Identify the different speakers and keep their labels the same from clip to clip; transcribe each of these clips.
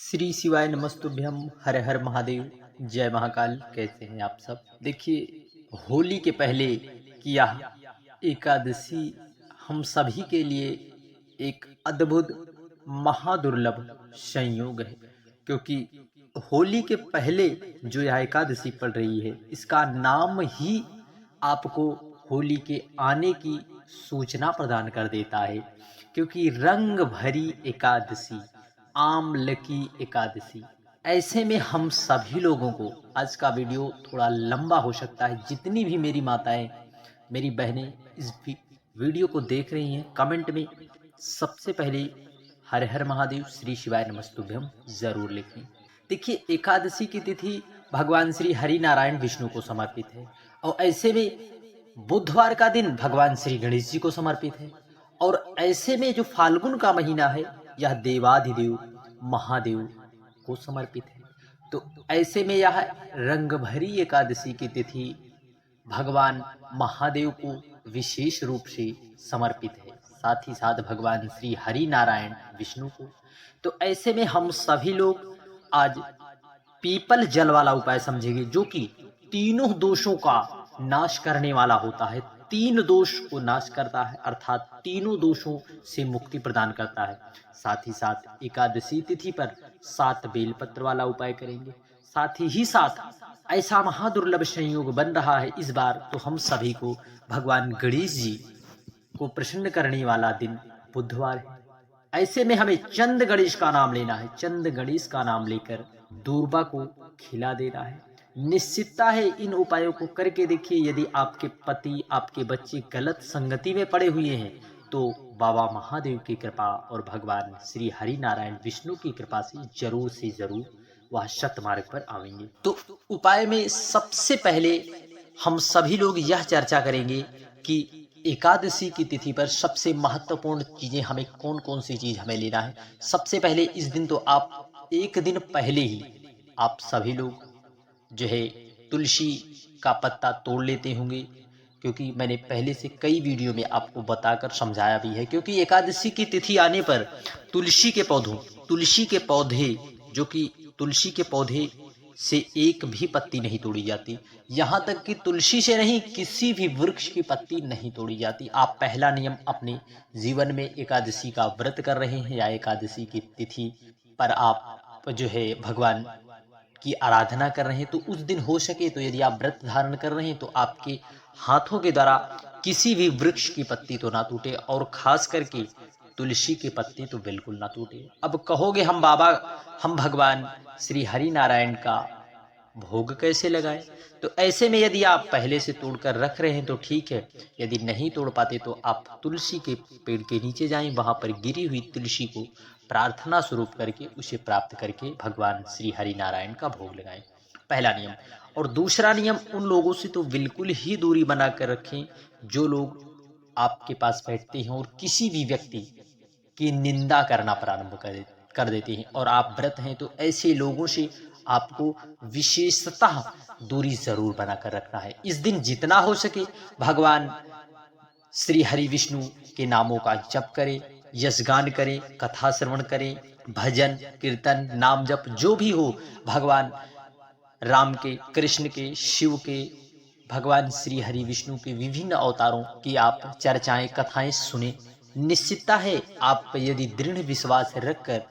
Speaker 1: श्री शिवाय नमस्तुभ्यम। हर हर महादेव। जय महाकाल। कैसे हैं आप सब? देखिए, होली के पहले की यह एकादशी हम सभी के लिए एक अद्भुत महादुर्लभ संयोग है, क्योंकि होली के पहले जो यह एकादशी पड़ रही है, इसका नाम ही आपको होली के आने की सूचना प्रदान कर देता है। क्योंकि रंग भरी एकादशी, आम्ल की एकादशी। ऐसे में हम सभी लोगों को आज का वीडियो थोड़ा लंबा हो सकता है। जितनी भी मेरी माताएं, मेरी बहनें इस वीडियो को देख रही हैं, कमेंट में सबसे पहले हर हर महादेव श्री शिवाय नमस्तुभ्यम जरूर लिखें। देखिए, एकादशी की तिथि भगवान श्री हरि नारायण विष्णु को समर्पित है, और ऐसे में बुधवार का दिन भगवान श्री गणेश जी को समर्पित है। और ऐसे में जो फाल्गुन का महीना है, यह देवाधिदेव महादेव को समर्पित है। तो ऐसे में यह रंग भरी एकादशी की तिथि भगवान महादेव को विशेष रूप से समर्पित है, साथ ही साथ भगवान श्री हरि नारायण विष्णु को। तो ऐसे में हम सभी लोग आज पीपल जल वाला उपाय समझेंगे, जो कि तीनों दोषों का नाश करने वाला होता है। तीन दोष को नाश करता है, अर्थात तीनों दोषों से मुक्ति प्रदान करता है। साथ ही साथ एकादशी तिथि पर 7 बेलपत्र वाला उपाय करेंगे। साथ ही साथ ऐसा महादुर्लभ संयोग बन रहा है इस बार, तो हम सभी को भगवान गणेश जी को प्रसन्न करने वाला दिन बुधवार है। ऐसे में हमें चंद गणेश का नाम लेना है। चंद गणेश का नाम लेकर दूर्बा को खिला देना है। निश्चितता है, इन उपायों को करके देखिए। यदि आपके पति, आपके बच्चे गलत संगति में पड़े हुए हैं, तो बाबा महादेव की कृपा और भगवान श्री हरि नारायण विष्णु की कृपा से जरूर वह सत मार्ग पर आवेंगे। तो उपाय में सबसे पहले हम सभी लोग यह चर्चा करेंगे कि एकादशी की तिथि पर सबसे महत्वपूर्ण चीजें हमें कौन कौन सी चीज हमें लेना है। सबसे पहले इस दिन तो आप एक दिन पहले ही आप सभी लोग जो है तुलसी का पत्ता तोड़ लेते होंगे, क्योंकि मैंने पहले से कई वीडियो में आपको बताकर समझाया भी है। क्योंकि एकादशी की तिथि आने पर तुलसी के पौधे जो कि तुलसी के पौधे से एक भी पत्ती नहीं तोड़ी जाती। यहाँ तक कि तुलसी से नहीं, किसी भी वृक्ष की पत्ती नहीं तोड़ी जाती। आप पहला नियम अपने जीवन में एकादशी का व्रत कर रहे हैं या एकादशी की तिथि पर आप जो है भगवान की आराधना कर रहे हैं, तो उस दिन हो सके तो यदि आप व्रत धारण कर रहे हैं तो आपके हाथों के द्वारा किसी भी वृक्ष की पत्ती तो ना टूटे, और खास करके तुलसी की पत्ती तो बिल्कुल ना टूटे। अब कहोगे हम भगवान श्री हरि नारायण का भोग कैसे लगाएं? तो ऐसे में यदि आप पहले से तोड़कर रख रहे हैं तो ठीक है। यदि नहीं तोड़ पाते तो आप तुलसी के पेड़ के नीचे जाएं, वहां पर गिरी हुई तुलसी को प्रार्थना स्वरूप करके उसे प्राप्त करके भगवान श्री हरि नारायण का भोग लगाएं। पहला नियम। और दूसरा नियम, उन लोगों से तो बिल्कुल ही दूरी बनाकर रखें जो लोग आपके पास बैठते हैं और किसी भी व्यक्ति की निंदा करना प्रारंभ कर देते हैं, और आप व्रत हैं तो ऐसे लोगों से आपको विशेषतः दूरी जरूर बनाकर रखना है। इस दिन जितना हो सके भगवान श्री हरि विष्णु के नामों का जप करें, यशगान करें, कथा श्रवण करें, भजन कीर्तन नाम जप जो भी हो, भगवान राम के, कृष्ण के, शिव के, भगवान श्री हरि विष्णु के विभिन्न अवतारों की आप चर्चाएं कथाएं सुने। निश्चितता है, आप यदि दृढ़ विश्वास रखकर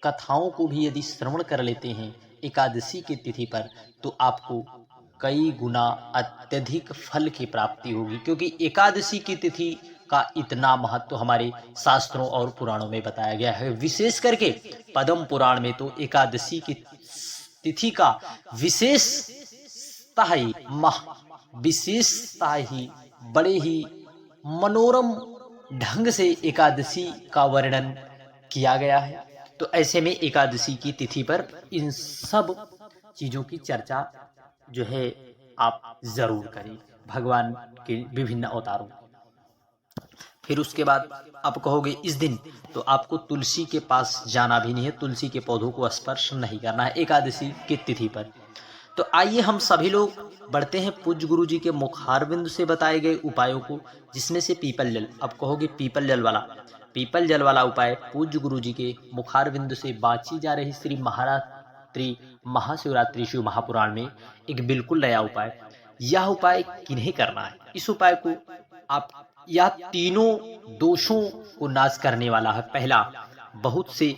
Speaker 1: कथाओं को भी यदि श्रवण कर लेते हैं एकादशी की तिथि पर, तो आपको कई गुना अत्यधिक फल की प्राप्ति होगी। क्योंकि एकादशी की तिथि का इतना महत्व हमारे शास्त्रों और पुराणों में बताया गया है। विशेष करके पद्म पुराण में तो एकादशी की तिथि का विशेषता ही बड़े ही मनोरम ढंग से एकादशी का वर्णन किया गया है। तो ऐसे में एकादशी की तिथि पर इन सब चीजों की चर्चा जो है आप जरूर करें, भगवान के विभिन्न अवतारों। फिर उसके बाद आप कहोगे इस दिन तो आपको तुलसी के पास जाना भी नहीं है, तुलसी के पौधों को स्पर्श नहीं करना है एकादशी की तिथि पर। तो आइए हम सभी लोग बढ़ते हैं पूज्य गुरु जी के मुखारबिंद से बताए गए उपायों को, जिसमें से पीपल जल। अब कहोगे पीपल जल वाला, पीपल जल वाला उपाय पूज्य गुरु जी के मुखारविंद से बांची जा रही श्री महारात्रि महाशिवरात्रि शिव महापुराण में एक बिल्कुल नया उपाय। यह उपाय किन्हें करना है? इस उपाय को आप यह तीनों दोषों को नाश करने वाला है। पहला, बहुत से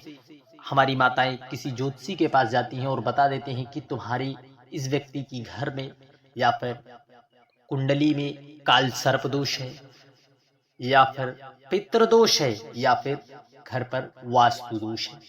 Speaker 1: हमारी माताएं किसी ज्योतिषी के पास जाती हैं और बता देते हैं कि तुम्हारी इस व्यक्ति की घर में या फिर कुंडली में काल सर्प दोष है, या फिर पितृदोष है, या फिर घर पर वास्तु दोष है।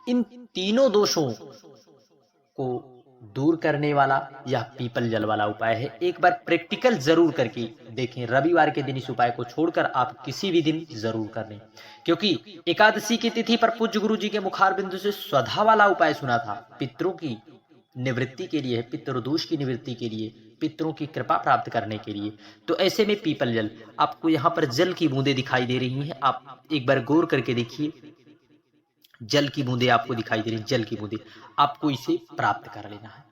Speaker 1: इन तीनों दोषों को दूर करने वाला यह पीपल जल वाला उपाय है। एक बार प्रैक्टिकल जरूर करके देखें। रविवार के दिन इस उपाय को छोड़कर आप किसी भी दिन जरूर कर लें, क्योंकि एकादशी की तिथि पर पूज्य गुरु जी के मुखार बिंदु से स्वधा वाला उपाय सुना था। पितरों की निवृत्ति के लिए, पितृदोष की निवृत्ति के लिए, पितरों की कृपा प्राप्त करने के लिए। तो ऐसे में पीपल जल, आपको यहाँ पर जल की बूंदें दिखाई दे रही हैं। आप एक बार गौर करके देखिए, जल की बूंदें आपको दिखाई दे रही हैं। जल की बूंदें आपको इसे प्राप्त कर लेना है।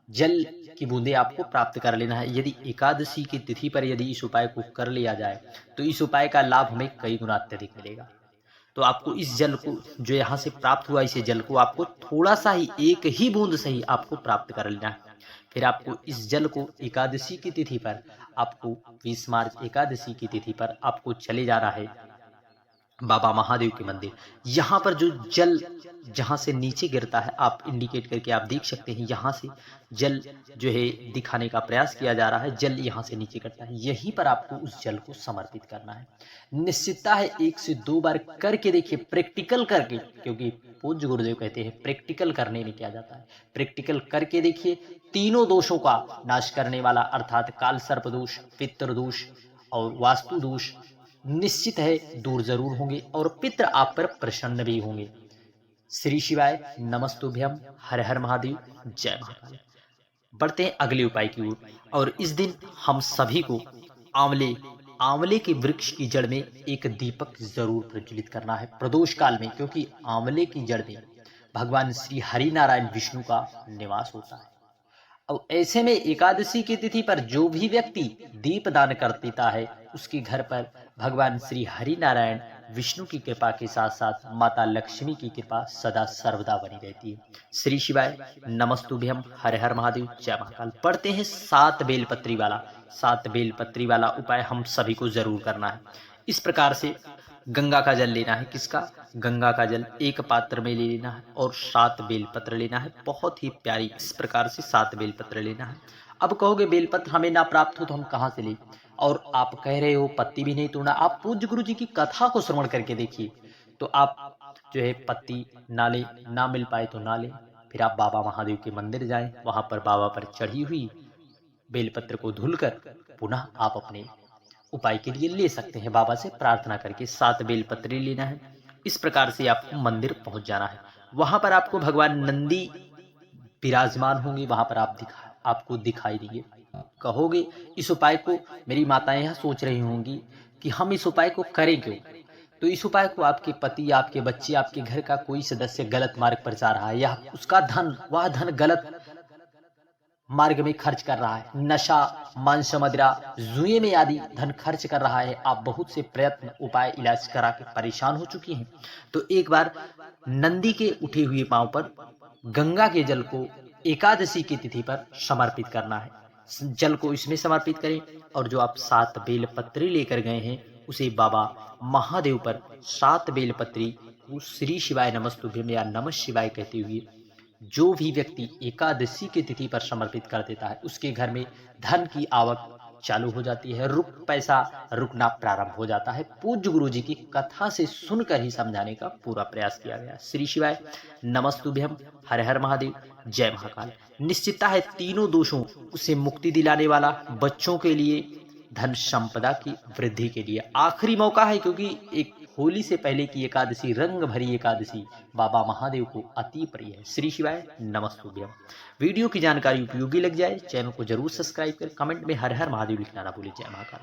Speaker 1: जल की बूंदें आपको प्राप्त कर लेना है। यदि एकादशी की तिथि पर यदि इस उपाय को कर लिया जाए तो इस उपाय का लाभ हमें कई गुना अत्यधिक मिलेगा। तो आपको इस जल को, जो यहाँ से प्राप्त हुआ, इसे जल को आपको थोड़ा सा ही, एक ही बूंद से ही आपको प्राप्त कर लेना है। फिर आपको इस जल को एकादशी की तिथि पर, आपको 20 मार्च एकादशी की तिथि पर आपको चले जाना है बाबा महादेव के मंदिर। यहाँ पर जो जल जहाँ से नीचे गिरता है, आप इंडिकेट करके आप देख सकते हैं, यहाँ से जल जो है दिखाने का प्रयास किया जा रहा है। जल यहाँ से नीचे गिरता है, यहीं पर आपको उस जल को समर्पित करना है। निश्चितता है 1 से 2 बार करके देखिए, प्रैक्टिकल करके, क्योंकि पूज्य गुरुदेव कहते हैं प्रैक्टिकल करने में क्या जाता है। प्रैक्टिकल करके देखिए, तीनों दोषों का नाश करने वाला, अर्थात काल सर्प दोष, पितृदोष और वास्तु दोष निश्चित है दूर जरूर होंगे, और पितृ आप पर प्रसन्न भी होंगे। श्री शिवाय नमस्तुभ्यम, हर हर महादेव, जय महाकाल। बढ़ते हैं अगले उपाय की ओर। और इस दिन हम सभी को आंवले के वृक्ष की जड़ में एक दीपक जरूर प्रज्वलित करना है प्रदोष काल में, क्योंकि आंवले की जड़ में भगवान श्री हरि नारायण विष्णु का निवास होता है। और ऐसे में एकादशी की तिथि पर जो भी व्यक्ति दीप दान कर देता है, उसके घर पर भगवान श्री हरि नारायण विष्णु की कृपा के साथ साथ माता लक्ष्मी की कृपा सदा सर्वदा बनी रहती है। श्री शिवाय नमस्तुभ्यम, हर हर महादेव, जय महाकाल। पढ़ते हैं 7 बेलपत्री वाला उपाय हम सभी को जरूर करना है। इस प्रकार से गंगा का जल लेना है। किसका? गंगा का जल एक पात्र में ले लेना है और 7 बेलपत्र लेना है। बहुत ही प्यारी, इस प्रकार से 7 बेलपत्र लेना है। अब कहोगे बेलपत्र हमें ना प्राप्त हो तो हम कहाँ से लें? और आप कह रहे हो पत्ती भी नहीं तोड़ना। आप पूज्य गुरु जी की कथा को श्रवण करके देखिए, तो आप जो है पत्ती ना ले, ना मिल पाए तो ना ले। फिर आप बाबा महादेव के मंदिर जाएं, वहां पर बाबा पर चढ़ी हुई बेलपत्र को धुलकर पुनः आप अपने उपाय के लिए ले सकते हैं। बाबा से प्रार्थना करके 7 बेलपत्र लेना है। इस प्रकार से आपको मंदिर पहुंच जाना है। वहां पर आपको भगवान नंदी विराजमान होंगे, वहां पर आपको दिखाई देंगे। कहोगे इस उपाय को, मेरी माताएं यह सोच रही होंगी कि हम इस उपाय को करें क्यों? तो इस उपाय को आपके पति, आपके बच्चे, आपके घर का कोई सदस्य गलत मार्ग पर जा रहा है, या उसका धन, वह धन गलत मार्ग में खर्च कर रहा है, नशा, मांस मदिरा, जुए में आदि धन खर्च कर रहा है, आप बहुत से प्रयत्न, उपाय, इलाज करा के परेशान हो चुकी हैं, तो एक बार नंदी के उठे हुए पांव पर गंगा के जल को एकादशी की तिथि पर समर्पित करना है। जल को इसमें समर्पित करें, और जो आप 7 बेलपत्री लेकर गए हैं उसे बाबा महादेव पर 7 बेलपत्री श्री शिवाय नमस्तुभ्यम या नमः शिवाय कहते हुए जो भी व्यक्ति एकादशी की तिथि पर समर्पित कर देता है, उसके घर में धन की आवक चालू हो जाती है, पैसा रुकना प्रारंभ हो जाता है। पूज्य गुरु जी की कथा से सुनकर ही समझाने का पूरा प्रयास किया गया। श्री शिवाय नमस्तुभ्यम, हर हर महादेव, जय महाकाल। निश्चितता है तीनों दोषों से मुक्ति दिलाने वाला, बच्चों के लिए धन संपदा की वृद्धि के लिए आखिरी मौका है, क्योंकि एक होली से पहले की एकादशी, रंग भरी एकादशी बाबा महादेव को अति प्रिय है। श्री शिवाय नमस्तुभ्यम। वीडियो की जानकारी उपयोगी लग जाए, चैनल को जरूर सब्सक्राइब कर कमेंट में हर हर महादेव लिखना ना भूलें। जय महाकाल।